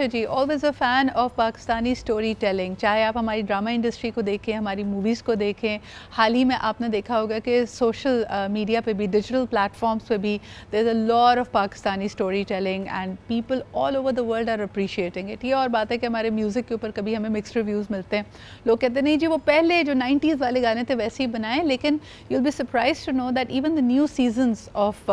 Ji always a fan of Pakistani storytelling. चाहे आप हमारी ड्रामा इंडस्ट्री को देखें, हमारी मूवीज़ को देखें। हाल ही में आपने देखा होगा कि सोशल मीडिया पे भी, डिजिटल प्लेटफॉर्म्स पे भी there is a lot of Pakistani storytelling and people all over the world are appreciating it. ये और बात है कि हमारे म्यूज़िक के ऊपर कभी हमें मिक्स्ड रिव्यूज़ मिलते हैं। लोग कहते हैं नहीं जी वो पहले जो 90s वाले गाने थे वैसे ही बनाए, लेकिन you will be surprised to know that even the new seasons of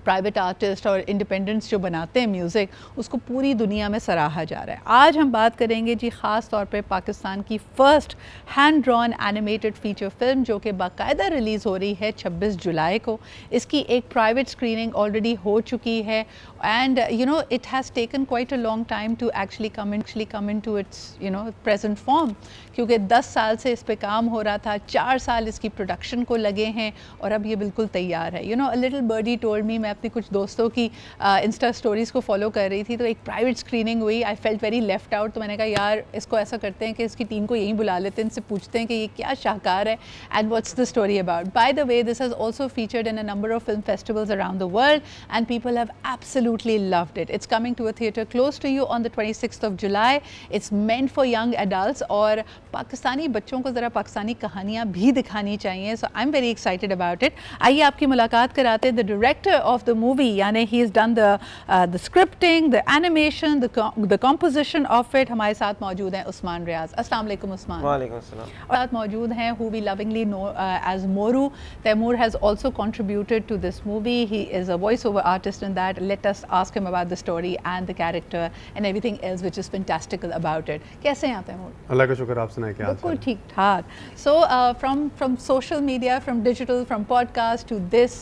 private artist और इंडिपेंडेंट्स जो बनाते हैं म्यूज़िक, उसको पूरी दुनिया में सराहा जा रहा है। आज हम बात करेंगे जी ख़ास तौर पे पाकिस्तान की first hand drawn animated feature film जो कि बाकायदा रिलीज़ हो रही है 26 जुलाई को। इसकी एक प्राइवेट स्क्रीनिंग ऑलरेडी हो चुकी है and you know it has taken quite a long time to actually come into its you know present form, क्योंकि 10 साल से इस पर काम हो रहा था, 4 साल इसकी प्रोडक्शन को लगे हैं और अब ये बिल्कुल तैयार है। You know a little birdie told me, मैं अपनी कुछ दोस्तों की इंस्टा स्टोरीज़ को फॉलो कर रही थी तो एक प्राइवेट स्क्रीनिंग हुई। I felt very left out, तो मैंने कहा यार इसको ऐसा करते हैं कि इसकी टीम को यहीं बुला लेते हैं, इनसे पूछते हैं कि ये क्या शाहकार है and what's the story about. By the way this has also featured in a number of film festivals around the world and people have absolutely loved it. It's coming to a theatre close to you on the 26th of July. It's meant for young adults और पाकिस्तानी बच्चों को ज़रा पाकिस्तानी कहानियाँ भी दिखानी चाहिए। So I am very excited about it. आइए आपकी मुलाकात कराते हैं the director of the movie, यानी he is done the scripting, the animation, the composition of it. हमारे साथ मौजूद हैं उस्मान रियाज। अस्सलाम वालेकुम उस्मान। वालेकुम अस्सलाम। और साथ मौजूद हैं who we lovingly know as Moru. Taimur has also contributed to this movie. He is a voiceover artist in that. Let us ask him about the story and the character and everything else which is fantastical about it. कैसे हैं आप तैमूर? अल्लाह का शुक्र, आप सुनाए क्या? बिल्कुल ठीक ठाक। So from social media, from digital, from podcast to this,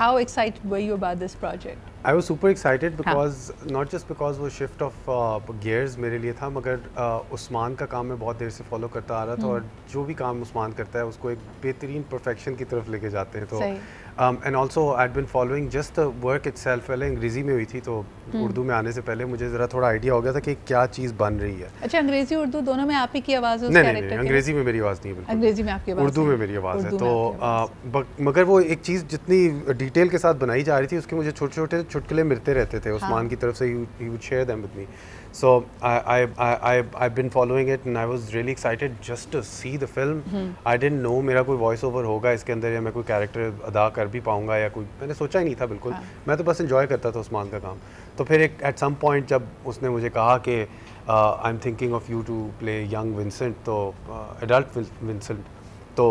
how excited were you about this project? I was super excited because not just because वो shift of gears मेरे लिए था, मगर उस्मान का काम मैं बहुत देर से फॉलो करता आ रहा था और जो भी काम उस्मान करता है उसको एक बेहतरीन परफेक्शन की तरफ लेके जाते हैं। तो and also I had been following just the work itself. पहले अंग्रेज़ी में हुई थी तो उर्दू में आने से पहले मुझे ज़रा थोड़ा आइडिया हो गया था कि क्या चीज़ बन रही है। अच्छा, अंग्रेज़ी उर्दू दोनों में आप ही की आवाज़ है उस कैरेक्टर की? नहीं, अंग्रेज़ी में मेरी आवाज़ नहीं है, बिल्कुल अंग्रेज़ी में आपकी आवाज़, उर्दू में मेरी आवाज़ है। तो मगर वो एक चीज़ जितनी डिटेल के साथ बनाई जा रही थी उसके मुझे छोटे छोटे चुटकुले मिलते रहते थे उस्मान की तरफ से। He would share them with me. So I've been following it and I was really excited just to see the film. I didn't know मेरा कोई वॉइस ओवर होगा इसके अंदर या मैं कोई कैरेक्टर अदा कर भी पाऊँगा या कोई, मैंने सोचा ही नहीं था बिल्कुल। मैं तो बस एंजॉय करता था उस्मान का काम। तो फिर एक एट सम पॉइंट जब उसने मुझे कहा कि I am thinking of you to play young Vincent, तो एडल्ट विंसेंट, तो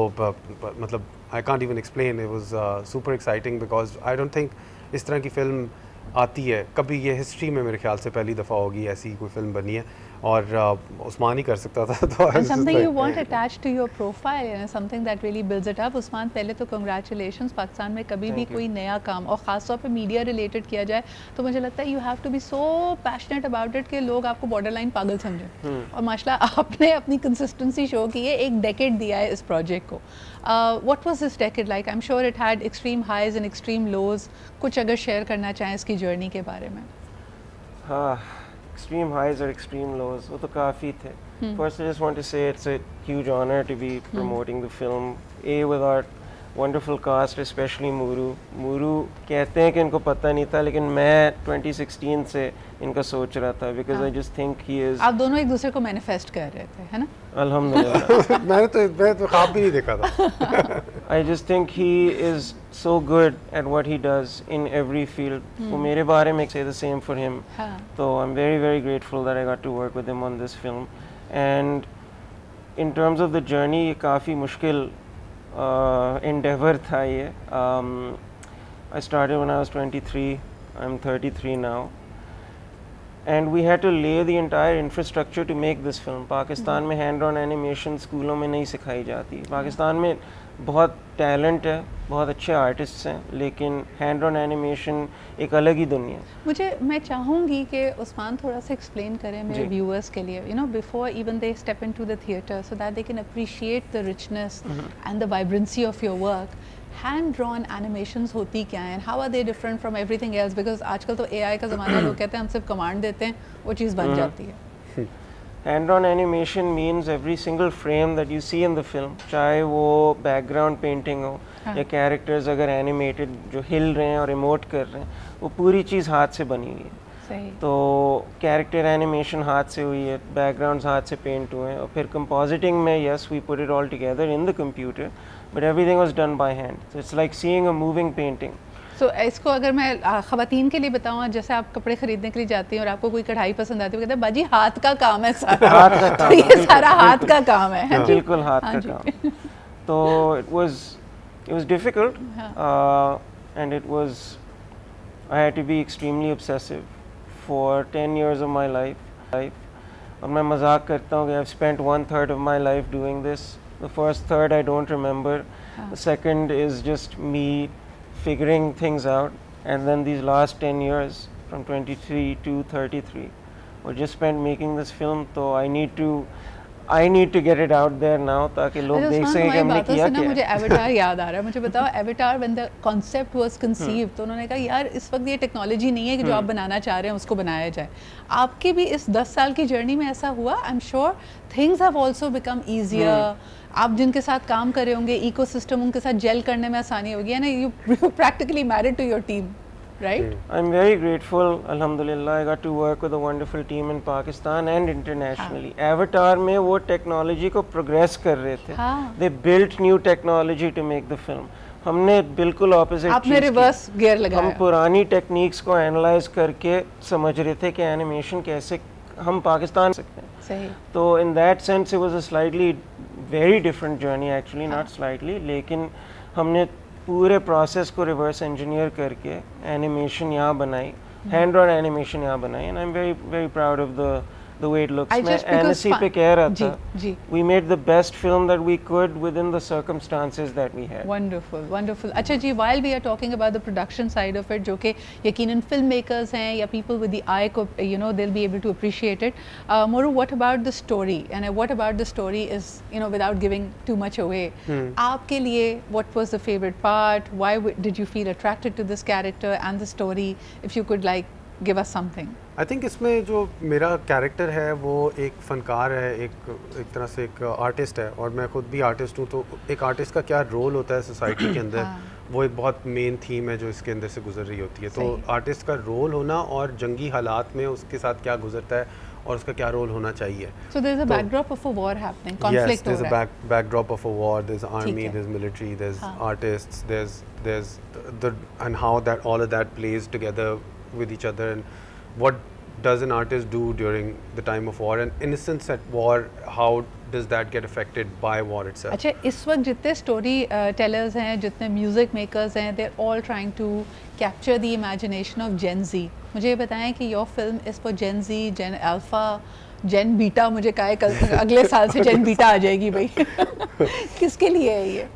मतलब I can't even explain. It was super exciting because I don't think इस तरह की फ़िल्म आती है कभी, ये हिस्ट्री में मेरे ख्याल से पहली दफ़ा होगी ऐसी कोई फिल्म बनी है और उस्मान ही कर सकता था। तो and something you want attached to your profile, you know, something that really builds it up. Usman, पहले तो congratulations। पाकिस्तान में कभी भी कोई नया काम और ख़ास तौर पे मीडिया रिलेटेड किया जाए तो मुझे लगता है you have to be so passionate about it कि लोग आपको borderline पागल समझें। और माशाल्लाह आपने अपनी consistency शो की है, एक डेकेड दिया है इस प्रोजेक्ट को। What was this decade like? I'm sure it had extreme highs and extreme lows. कुछ अगर शेयर करना चाहें इसकी जर्नी के बारे में। हाँ, extreme highs or extreme lows वो तो काफ़ी थे। First I just want to say it's a huge honor to be promoting the film with our wonderful cast, especially Muru कहते हैं कि इनको पता नहीं था, लेकिन मैं 2016 से इनका सोच रहा था because I just think he is। आप दोनों एक दूसरे को मैनिफेस्ट कर रहे थे, है ना? अल्हम्दुलिल्लाह। मैं तो ख्वाब भी नहीं देखा था। I just think he is so good at what he does in every field. वो मेरे बारे में say the same for him. So I'm very very grateful that I got to work with him on this film. And in terms of the journey, ये काफ़ी मुश्किल endeavor था ये। I started when I was 23. I'm 33 now. And we had to lay the entire infrastructure to make this film. Pakistan में hand drawn animation स्कूलों में नहीं सिखाई जाती। पाकिस्तान में बहुत टैलेंट है, बहुत अच्छे आर्टिस्ट्स हैं, लेकिन हैंड ड्रॉन एनिमेशन एक अलग ही दुनिया है। मैं चाहूँगी कि उस्मान थोड़ा सा एक्सप्लेन करें मेरे व्यूअर्स के लिए, you know, before even they step into the theatre so that they can appreciate the richness and the vibrancy of your work. Hand drawn animations होती क्या हैं, how are they different from everything else? Because आजकल तो AI का ज़माना, लोग कहते हैं हम सिर्फ कमांड देते हैं वो चीज़ बन जाती है। Hand-drawn animation means every single frame that you see in the film, चाहे वो background painting हो या characters अगर animated जो हिल रहे हैं और emote कर रहे हैं, वो पूरी चीज़ हाथ से बनी हुई है। तो कैरेक्टर एनिमेशन हाथ से हुई है, बैकग्राउंड्स हाथ से पेंट हुए हैं, और फिर कंपोजिटिंग में yes we put it all together in the computer, but everything was done by hand, so it's like seeing a moving painting. So इसको अगर मैं ख़वातीन के लिए बताऊँ, जैसे आप कपड़े खरीदने के लिए जाती हैं और आपको कोई कढ़ाई पसंद आती है, वो कहते हैं बाजी हाथ का काम है सारा, हाथ का काम, ये सारा हाथ का काम है, बिल्कुल हाथ का काम। तो it was difficult, and it was, I had to be extremely obsessive for 10 years of my life. और मैं मजाक करता हूँ कि I've spent 1/3 of my life doing this. The first third I don't remember. The second is just me figuring things out, and then these last 10 years from 23 to 33 were just spent making this film. So I need to get it out there now ताकि लोग देख सकें कि हमने किया क्या। मुझे avatar याद आ रहा है, मुझे बताओ avatar when the concept was conceived, तो उन्होंने कहा यार इस वक्त ये टेक्नोलॉजी नहीं है कि जो आप बनाना चाह रहे हैं उसको बनाया जाए। आपके भी इस 10 साल की जर्नी में ऐसा हुआ? I am sure things have also become easier, आप जिनके साथ काम कर रहे होंगे इकोसिस्टम उनके साथ जेल करने में आसानी होगी, ना you practically married to your team, right? I'm very grateful, alhamdulillah, I got to work with a wonderful team in Pakistan and internationally. Avatar में वो technology को progress कर रहे थे, they built new technology to make the film. हमने बिल्कुल opposite आपने reverse gear लगाया, हम पुरानी टेक्निक्स को एनालाइज करके समझ रहे थे कि एनिमेशन कैसे हम पाकिस्तान सकते हैं। सही। तो in that sense it was a slightly very different journey actually, not slightly, लेकिन हमने पूरे प्रोसेस को रिवर्स इंजीनियर करके एनिमेशन यहाँ बनाई, हैंड ड्रॉन एनिमेशन यहाँ बनाई, and I am very very proud of the way it looks. मैं एनएससी पे कह रहा था, we made the best film that we could within the circumstances that we had. Wonderful, wonderful. अच्छा जी, while we are talking about the production side of it, जो कि यकीनन filmmakers हैं या people with the eye को, you know, they'll be able to appreciate it. Moru, what about the story? And what about the story is, you know, without giving too much away. आपके लिए what was the favorite part? Why did you feel attracted to this character and the story? If you could like give us something. I think इसमें जो मेरा character है वो एक फ़नकार है, एक तरह से एक आर्टिस्ट है, और मैं खुद भी आर्टिस्ट हूँ। तो एक आर्टिस्ट का क्या रोल होता है सोसाइटी के अंदर, वो एक बहुत मेन थीम है जो इसके अंदर से गुजर रही होती है। तो आर्टिस्ट का रोल होना और जंगी हालात में उसके साथ क्या गुजरता है और उसका क्या रोल होना चाहिए। So there's a backdrop of a war happening, conflict. Yes, there's a backdrop of a war. There's army, there's military, there's artists, there's the and how that all of that plays together with each other, and what does an artist do during the time of war, and innocence at war, how does that get affected by war itself? अच्छा, इस वक्त जितने story tellers हैं, जितने music makers हैं, they're all trying to capture the imagination of Gen Z. मुझे ये बताएं कि your film is for Gen Z, Gen Alpha, Gen Beta, मुझे कहा है कल अगले साल से Gen Beta आ जाएगी भाई। किसके लिए है ये?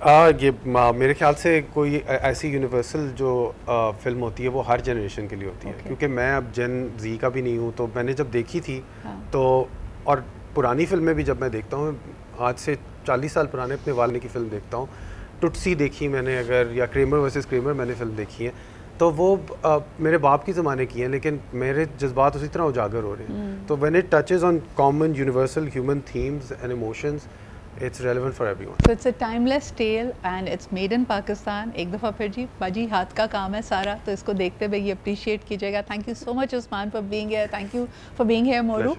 ये मेरे ख्याल से कोई ऐसी यूनिवर्सल जो फिल्म होती है वो हर जनरेशन के लिए होती है, क्योंकि मैं अब Gen Z का भी नहीं हूँ। तो मैंने जब देखी थी तो, और पुरानी फिल्में भी जब मैं देखता हूँ, आज से 40 साल पुराने अपने वाले की फ़िल्म देखता हूँ, टुटसी देखी मैंने अगर, या क्रेमर वर्सेस क्रेमर मैंने फ़िल्म देखी है, तो वो मेरे बाप की ज़माने की हैं, लेकिन मेरे जज्बात उसी तरह उजागर हो रहे हैं। तो when it touches on common universal human themes and emotions, it's relevant for everyone. So it's a timeless tale and it's made in Pakistan. एक दफ़ा फिर जी बाजी हाथ का काम है सारा, तो इसको देखते हुए ये appreciate कीजिएगा. Thank you so much Usman for being here. Thank you for being here Moru.